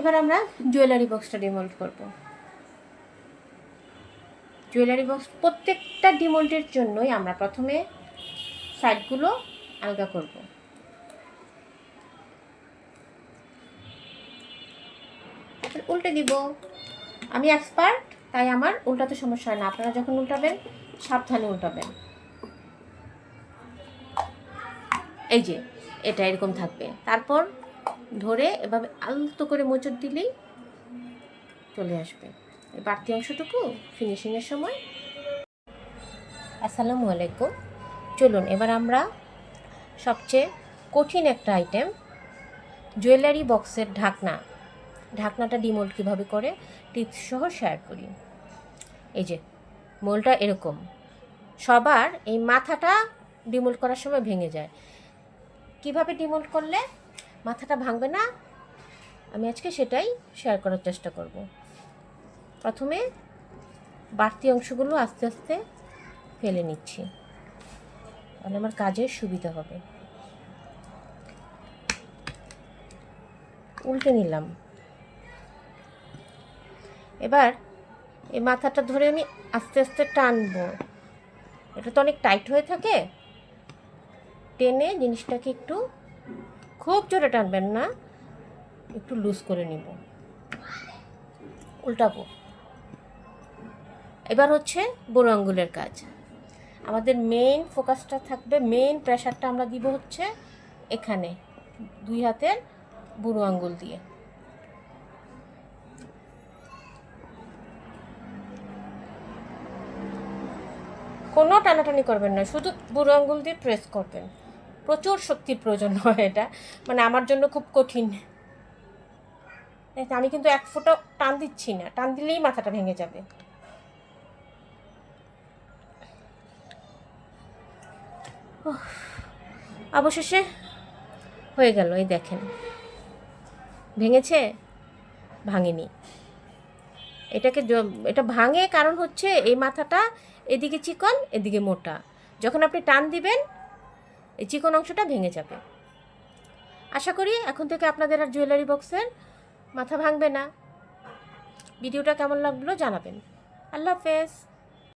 এবার আমরা জুয়েলারি বক্সটা ডিমোল্ড করব। জুয়েলারি বক্স প্রত্যেকটা ডিমোল্ডের জন্যই আমরা প্রথমে সাইডগুলো আলগা করব। উল্টে দিব। আমি এক্সপার্ট, তাই আমার উল্টাতে সমস্যা হয় না। আপনারা যখন উল্টাবেন সাবধানে উল্টাবেন। এই যে এটা এরকম থাকবে, তারপর ধরে এভাবে আলতো করে মোচড় দিলেই চলে আসবে। এই বাড়তি অংশটুকু ফিনিশিংয়ের সময়। আসসালামু আলাইকুম। চলুন এবার আমরা সবচেয়ে কঠিন একটা আইটেম, জুয়েলারি বক্সের ঢাকনাটা ডিমোল্ড কীভাবে করে টিপস সহ শেয়ার করি। এই যে মোল্ডটা এরকম, সবার এই মাথাটা ডিমোল্ড করার সময় ভেঙে যায়। কিভাবে ডিমোল্ড করলে মাথাটা ভাঙবে না, আমি আজকে সেটাই শেয়ার করার চেষ্টা করব। প্রথমে বাড়তি অংশগুলো আস্তে আস্তে ফেলে নিচ্ছি, তাহলে আমার কাজের সুবিধা হবে। উল্টে নিলাম। এবার এই মাথাটা ধরে আমি আস্তে আস্তে টানবো। এটা তো অনেক টাইট হয়ে থাকে, টেনে জিনিসটাকে একটু, খুব জোরে টানবেন না, একটু লুজ করে নিব। উল্টাবো। এবার হচ্ছে বুড়ো আঙ্গুলের কাজ। আমাদের মেইন ফোকাসটা থাকবে, মেইন প্রেশারটা আমরা দিব হচ্ছে এখানে, দুই হাতের বুড়ো আঙ্গুল দিয়ে। কোনো টানাটানি করবেন না, শুধু বুড়ো আঙ্গুল দিয়ে প্রেস করবেন। প্রচুর শক্তির প্রয়োজন হয় এটা, মানে আমার জন্য খুব কঠিন। আমি কিন্তু এক ফোঁটা টান দিচ্ছি না, টান দিলেই মাথাটা ভেঙে যাবে। অবশেষে হয়ে গেল। এই দেখেন, ভেঙেছে? ভাঙেনি। এটা ভাঙে কারণ হচ্ছে এই মাথাটা এদিকে চিকন এদিকে মোটা, যখন আপনি টান দিবেন এই চিকন অংশটা ভেঙে যাবে। আশা করি এখন থেকে আপনাদের আর জুয়েলারি বক্সের মাথা ভাঙবে না। ভিডিওটা কেমন লাগলো জানাবেন। আল্লাহ হাফেজ।